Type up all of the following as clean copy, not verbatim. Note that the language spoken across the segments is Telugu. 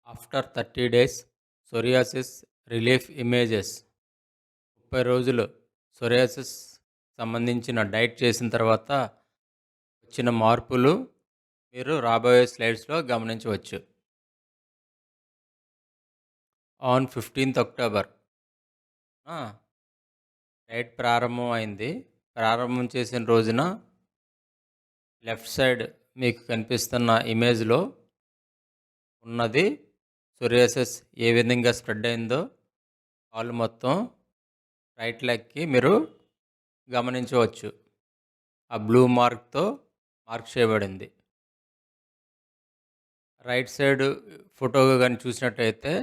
After 30 days psoriasis relief images. 30 రోజులు సోరియాసిస్ సంబంధించిన డైట్ చేసిన తర్వాత వచ్చిన మార్పులు మీరు రాబోయే స్లైడ్స్లో గమనించవచ్చు. ఆన్ 15th అక్టోబర్ డైట్ ప్రారంభం అయింది. ప్రారంభం చేసిన రోజున లెఫ్ట్ సైడ్ మీకు కనిపిస్తున్న ఇమేజ్లో ఉన్నది సోరియాసిస్ ఏ విధంగా స్ప్రెడ్ అయిందో కాలు మొత్తం రైట్ లెగ్కి మీరు గమనించవచ్చు. ఆ బ్లూ మార్క్తో మార్క్ చేయబడింది. రైట్ సైడ్ ఫోటోగా కానీ చూసినట్టయితే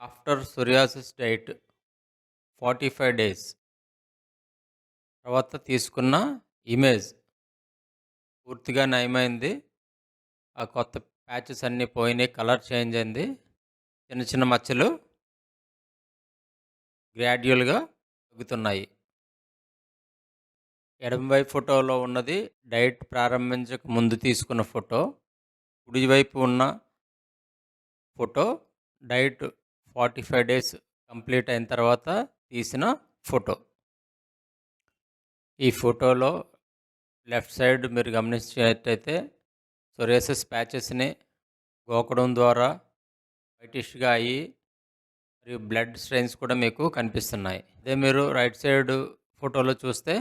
ఆఫ్టర్ సోరియాసిస్ డైట్ 45 డేస్ తర్వాత తీసుకున్న ఇమేజ్ పూర్తిగా నయమైంది. ఆ కొత్త ప్యాచెస్ అన్నీ పోయినాయి, కలర్ చేంజ్ అయింది. చిన్న చిన్న మచ్చలు గ్రాడ్యువల్గా తగ్గుతున్నాయి. ఎడమవైపు ఫోటోలో ఉన్నది డైట్ ప్రారంభించక ముందు తీసుకున్న ఫోటో. కుడివైపు ఉన్న ఫోటో డైట్ 45 డేస్ కంప్లీట్ అయిన తర్వాత తీసిన ఫోటో. ఈ ఫోటోలో లెఫ్ట్ సైడ్ మీరు గమనించినట్టయితే సోరియాసిస్ ప్యాచెస్ని గోకడం ద్వారా వైటిష్గా అయ్యి మరియు బ్లడ్ స్ట్రెయిన్స్ కూడా మీకు కనిపిస్తున్నాయి. అదే మీరు రైట్ సైడ్ ఫోటోలో చూస్తే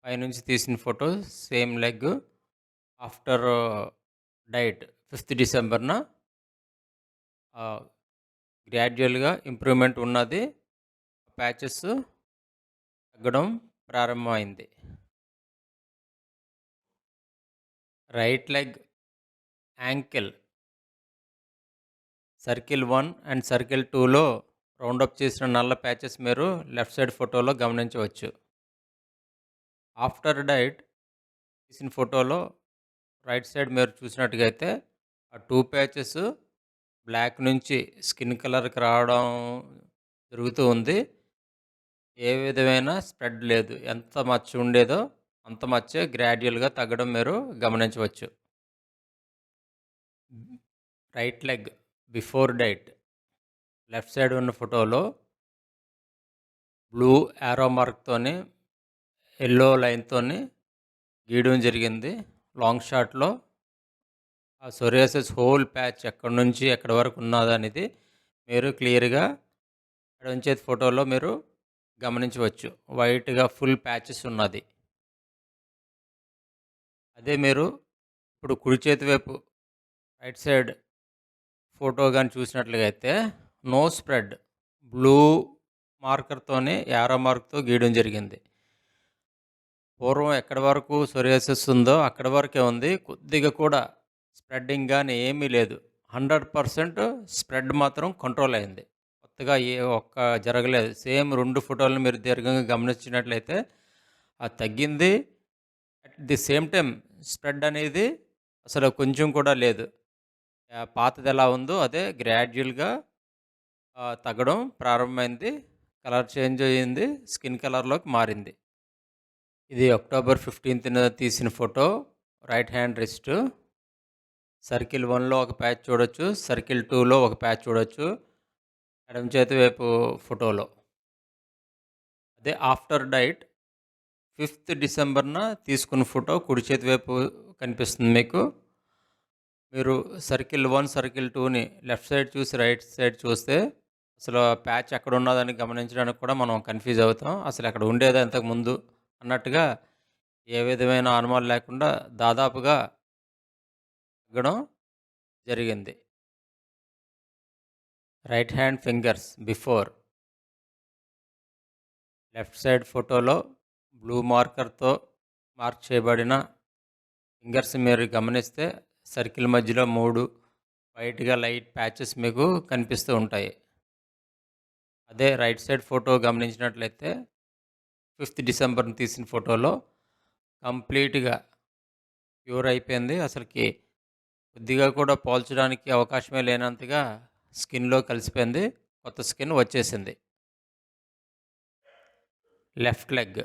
పైనుంచి తీసిన photo same leg after diet 5th డిసెంబర్న గ్రాడ్యువల్గా ఇంప్రూవ్మెంట్ ఉన్నది. ప్యాచెస్ తగ్గడం ప్రారంభమైంది. Right leg ankle circle 1 and circle 2లో రౌండప్ చేసిన నల్ల ప్యాచెస్ మీరు లెఫ్ట్ సైడ్ ఫోటోలో గమనించవచ్చు. ఆఫ్టర్ డైట్ తీసిన ఫోటోలో రైట్ సైడ్ మీరు చూసినట్టుగా అయితే ఆ 2 ప్యాచెస్ బ్లాక్ నుంచి స్కిన్ కలర్కి రావడం జరుగుతూ ఉంది. ఏ విధమైన స్ప్రెడ్ లేదు. ఎంత మచ్చ ఉండేదో అంత మచ్చే గ్రాడ్యువల్గా తగ్గడం మీరు గమనించవచ్చు. Right leg before diet left side ఉన్న ఫోటోలో బ్లూ యారో మార్క్తోని ఎల్లో లైన్తోని గీయడం జరిగింది. లాంగ్ షాట్లో ఆ సోరియాసిస్ హోల్ ప్యాచ్ ఎక్కడి నుంచి ఎక్కడి వరకు ఉన్నదనేది మీరు క్లియర్గా ఎడమ ఫోటోలో మీరు గమనించవచ్చు. వైట్గా ఫుల్ ప్యాచెస్ ఉన్నది. అదే మీరు ఇప్పుడు కుడి చేతి వైపు రైట్ సైడ్ ఫోటో కానీ చూసినట్లుగా అయితే నో స్ప్రెడ్ బ్లూ మార్కర్తోనే యారో మార్క్తో గీయడం జరిగింది. పూర్వం ఎక్కడి వరకు సోరియాసిస్ ఉందో అక్కడి వరకే ఉంది. కొద్దిగా కూడా స్ప్రెడ్డింగ్ కానీ ఏమీ లేదు. 100% స్ప్రెడ్ మాత్రం కంట్రోల్ అయింది. కొత్తగా ఏ ఒక్క జరగలేదు. సేమ్ 2 ఫోటోలను మీరు దీర్ఘంగా గమనించినట్లయితే అది తగ్గింది. At the same time spread అనేది అసలు కొంచెం కూడా లేదు. పాతది ఎలా ఉందో అదే గ్రాడ్యువల్గా తగ్గడం ప్రారంభమైంది. కలర్ చేంజ్ అయ్యింది, స్కిన్ కలర్లోకి మారింది. ఇది అక్టోబర్ 15th తీసిన photo. Right hand wrist circle 1లో ఒక ప్యాచ్ చూడొచ్చు, సర్కిల్ 2లో ఒక ప్యాచ్ చూడొచ్చు ఎడమ చేతి వైపు ఫోటోలో. అదే ఆఫ్టర్ డైట్ 5th డిసెంబర్న తీసుకున్న ఫోటో కుడి చేతి వైపు కనిపిస్తుంది మీకు. మీరు సర్కిల్ 1 సర్కిల్ 2ని లెఫ్ట్ సైడ్ చూసి రైట్ సైడ్ చూస్తే అసలు ప్యాచ్ ఎక్కడ ఉన్నదని గమనించడానికి కూడా మనం కన్ఫ్యూజ్ అవుతాం. అసలు అక్కడ ఉండేదా ఇంతకుముందు అన్నట్టుగా ఏ విధమైన అనుమానం లేకుండా దాదాపుగా తగ్గడం జరిగింది. Right hand fingers before left side ఫోటోలో బ్లూ మార్కర్తో మార్క్ చేయబడిన ఫింగర్స్ మీరు గమనిస్తే సర్కిల్ మధ్యలో 3 వైట్గా లైట్ ప్యాచెస్ మీకు కనిపిస్తూ ఉంటాయి. అదే రైట్ సైడ్ ఫోటో గమనించినట్లయితే 5th డిసెంబర్ని తీసిన ఫోటోలో కంప్లీట్గా క్యూర్ అయిపోయింది. అసలుకి కొద్దిగా కూడా పోల్చడానికి అవకాశమే లేనంతగా స్కిన్లో కలిసిపోయింది. కొత్త స్కిన్ వచ్చేసింది. లెఫ్ట్ లెగ్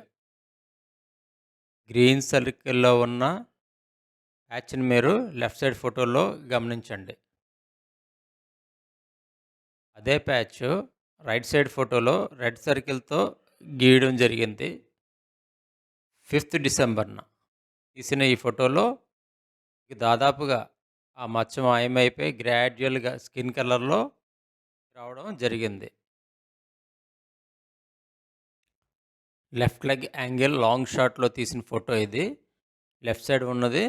గ్రీన్ సర్కిల్లో ఉన్న ప్యాచ్ని మీరు లెఫ్ట్ సైడ్ ఫోటోలో గమనించండి. అదే ప్యాచ్ రైట్ సైడ్ ఫోటోలో రెడ్ సర్కిల్తో గీయడం జరిగింది 5th డిసెంబర్న తీసిన ఈ ఫోటోలో దాదాపుగా ఆ మచ్చ మాయమైపోయి గ్రాడ్యువల్గా స్కిన్ కలర్లో రావడం జరిగింది. లెఫ్ట్ లెగ్ యాంగిల్ లాంగ్ షాట్లో తీసిన ఫోటో ఇది. లెఫ్ట్ సైడ్ ఉన్నది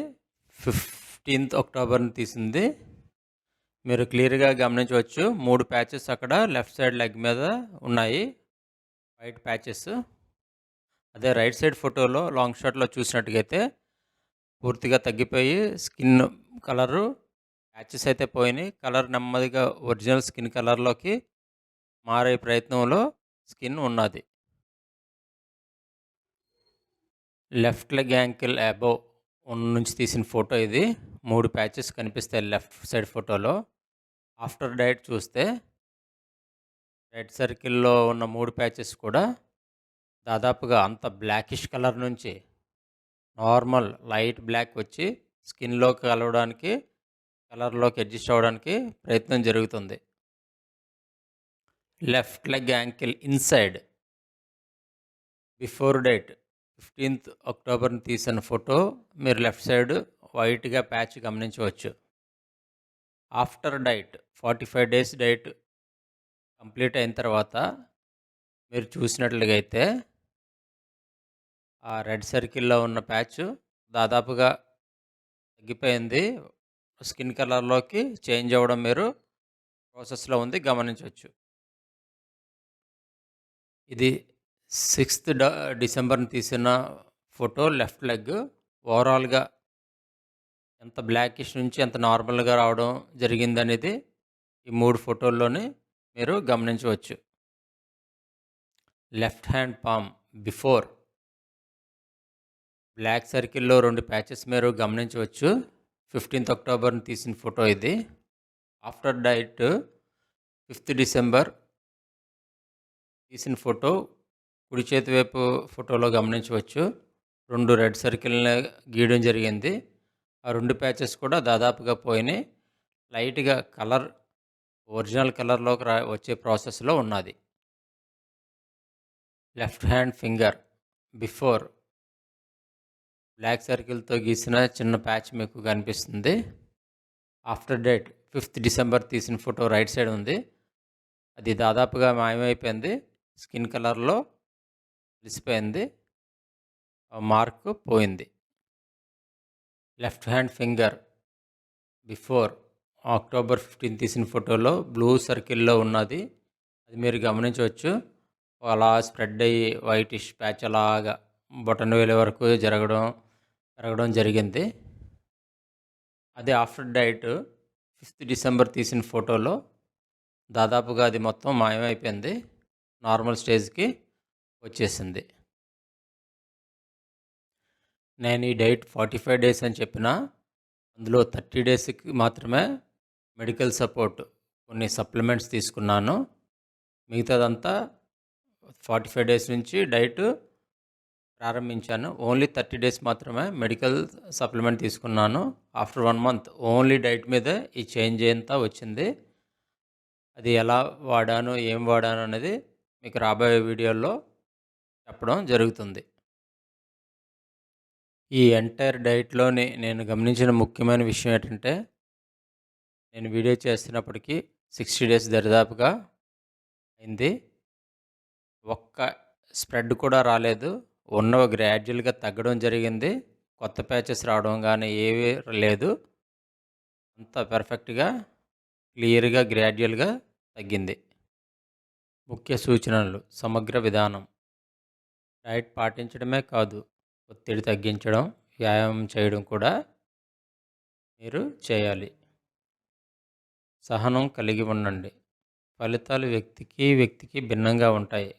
15th అక్టోబర్ని తీసింది. మీరు క్లియర్గా గమనించవచ్చు 3 ప్యాచెస్ అక్కడ లెఫ్ట్ సైడ్ లెగ్ మీద ఉన్నాయి, వైట్ ప్యాచెస్. అదే రైట్ సైడ్ ఫోటోలో లాంగ్ షాట్లో చూసినట్టుగైతే పూర్తిగా తగ్గిపోయి స్కిన్ కలరు ప్యాచెస్ అయితే పోయినాయి. కలర్ నెమ్మదిగా ఒరిజినల్ స్కిన్ కలర్లోకి మారే ప్రయత్నంలో స్కిన్ ఉన్నది. లెఫ్ట్ లెగ్ యాంకిల్ అబోవ్ నుంచి తీసిన ఫోటో ఇది. 3 ప్యాచెస్ కనిపిస్తాయి లెఫ్ట్ సైడ్ ఫోటోలో. ఆఫ్టర్ డైట్ చూస్తే రెడ్ సర్కిల్లో ఉన్న 3 ప్యాచెస్ కూడా దాదాపుగా అంత బ్లాకిష్ కలర్ నుంచి నార్మల్ లైట్ బ్లాక్ వచ్చి స్కిన్లోకి కలవడానికి, కలర్లోకి అడ్జస్ట్ అవ్వడానికి ప్రయత్నం జరుగుతుంది. Left leg ankle inside before diet 15th అక్టోబర్ని తీసిన ఫోటో మీరు లెఫ్ట్ సైడ్ వైట్గా ప్యాచ్ గమనించవచ్చు. After diet 45 days diet complete అయిన తర్వాత మీరు చూసినట్లుగా అయితే ఆ రెడ్ సర్కిల్లో ఉన్న ప్యాచ్ దాదాపుగా తగ్గిపోయింది. స్కిన్ కలర్లోకి చేంజ్ అవ్వడం మీరు ప్రాసెస్లో ఉంది, గమనించవచ్చు. ఇది 6th డిసెంబర్ని తీసిన ఫోటో లెఫ్ట్ లెగ్. ఓవరాల్గా ఎంత బ్లాకిష్ నుంచి ఎంత నార్మల్గా రావడం జరిగిందనేది ఈ 3 ఫోటోల్లోనే మీరు గమనించవచ్చు. Left hand palm before black సర్కిల్లో 2 ప్యాచెస్ మీరు గమనించవచ్చు. 15th అక్టోబర్ని తీసిన ఫోటో ఇది. ఆఫ్టర్ డైట్ 5th డిసెంబర్ తీసిన ఫోటో కుడి చేతి వైపు ఫోటోలో గమనించవచ్చు. 2 రెడ్ సర్కిల్ని గీయడం జరిగింది. ఆ 2 ప్యాచెస్ కూడా దాదాపుగా పోయినాయి. లైట్గా కలర్ ఒరిజినల్ కలర్లోకి వచ్చే ప్రాసెస్లో ఉన్నది. Left hand finger before black సర్కిల్తో గీసిన చిన్న ప్యాచ్ మీకు కనిపిస్తుంది. ఆఫ్టర్ డేట్ 5th డిసెంబర్ తీసిన ఫోటో రైట్ సైడ్ ఉంది. అది దాదాపుగా మాయమైపోయింది, స్కిన్ కలర్లో కలిసిపోయింది, మార్క్ పోయింది. Left hand finger before October 15 తీసిన ఫోటోలో బ్లూ సర్కిల్లో ఉన్నది. అది మీరు గమనించవచ్చు. అలా స్ప్రెడ్ అయ్యి వైటిష్ ప్యాచ్ అలాగా బొటన వేలు వరకు పెరగడం జరిగింది. అదే ఆఫ్టర్ డైట్ 5th డిసెంబర్ తీసిన ఫోటోలో దాదాపుగా అది మొత్తం మాయమైపోయింది, నార్మల్ స్టేజ్కి వచ్చేసింది. నేను ఈ డైట్ 45 డేస్ అని చెప్పిన, అందులో 30 డేస్కి మాత్రమే మెడికల్ సపోర్ట్ కొన్ని సప్లిమెంట్స్ తీసుకున్నాను. మిగతాదంతా 45 డేస్ నుంచి డైట్ ప్రారంభించాను. ఓన్లీ 30 డేస్ మాత్రమే మెడికల్ సప్లిమెంట్ తీసుకున్నాను. ఆఫ్టర్ 1 మంత్ ఓన్లీ డైట్ మీదే ఈ చేంజ్ అంతా వచ్చింది. అది ఎలా వాడాను, ఏం వాడాను అనేది మీకు రాబోయే వీడియోలో చెప్పడం జరుగుతుంది. ఈ ఎంటైర్ డైట్లోని నేను గమనించిన ముఖ్యమైన విషయం ఏంటంటే, నేను వీడియో చేస్తున్నప్పటికీ 60 డేస్ దరిదాపుగా అయింది. ఒక్క స్ప్రెడ్ కూడా రాలేదు. ఉన్నవి గ్రాడ్యువల్గా తగ్గడం జరిగింది. కొత్త ప్యాచెస్ రావడం కానీ ఏమీ లేదు. అంతా పర్ఫెక్ట్గా క్లియర్గా గ్రాడ్యువల్గా తగ్గింది. ముఖ్య సూచనలు: సమగ్ర విధానం. డైట్ పాటించడమే కాదు, ఒత్తిడి తగ్గించడం, వ్యాయామం చేయడం కూడా మీరు చేయాలి. సహనం కలిగి ఉండండి. ఫలితాలు వ్యక్తికి భిన్నంగా ఉంటాయి.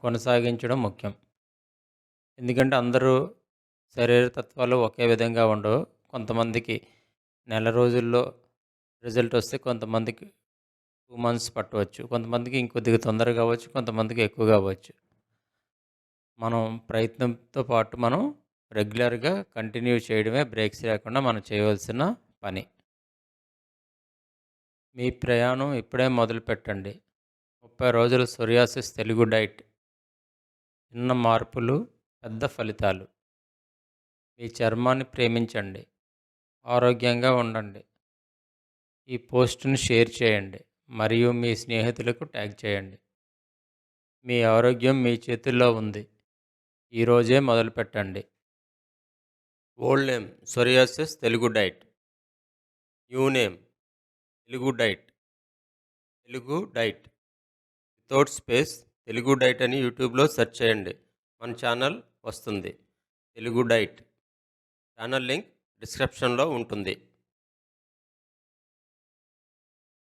కొనసాగించడం ముఖ్యం. ఎందుకంటే అందరూ శరీరతత్వాలు ఒకే విధంగా ఉండవు. కొంతమందికి నెల రోజుల్లో రిజల్ట్ వస్తే కొంతమందికి 2 months పట్టవచ్చు, కొంతమందికి ఇంకొద్దిగా తొందరగా అవ్వచ్చు, కొంతమందికి ఎక్కువగా అవ్వచ్చు. మనం ప్రయత్నంతో పాటు మనం రెగ్యులర్గా కంటిన్యూ చేయడమే బ్రేక్స్ లేకుండా మనం చేయవలసిన పని. మీ ప్రయాణం ఇప్పుడే మొదలుపెట్టండి. 30 రోజుల సోరియాసిస్ తెలుగు డైట్. చిన్న మార్పులు, పెద్ద ఫలితాలు. మీ చర్మాన్ని ప్రేమించండి. ఆరోగ్యంగా ఉండండి. ఈ పోస్ట్‌ని షేర్ చేయండి మరియు మీ స్నేహితులకు ట్యాగ్ చేయండి. మీ ఆరోగ్యం మీ చేతుల్లో ఉంది. ఈరోజే మొదలుపెట్టండి. Old name psoriasis Telugu diet. New name Telugu diet. Telugu diet without space Telugu diet అని యూట్యూబ్లో సెర్చ్ చేయండి. మన ఛానల్ వస్తుంది. తెలుగు డైట్ ఛానల్ లింక్ డిస్క్రిప్షన్లో ఉంటుంది.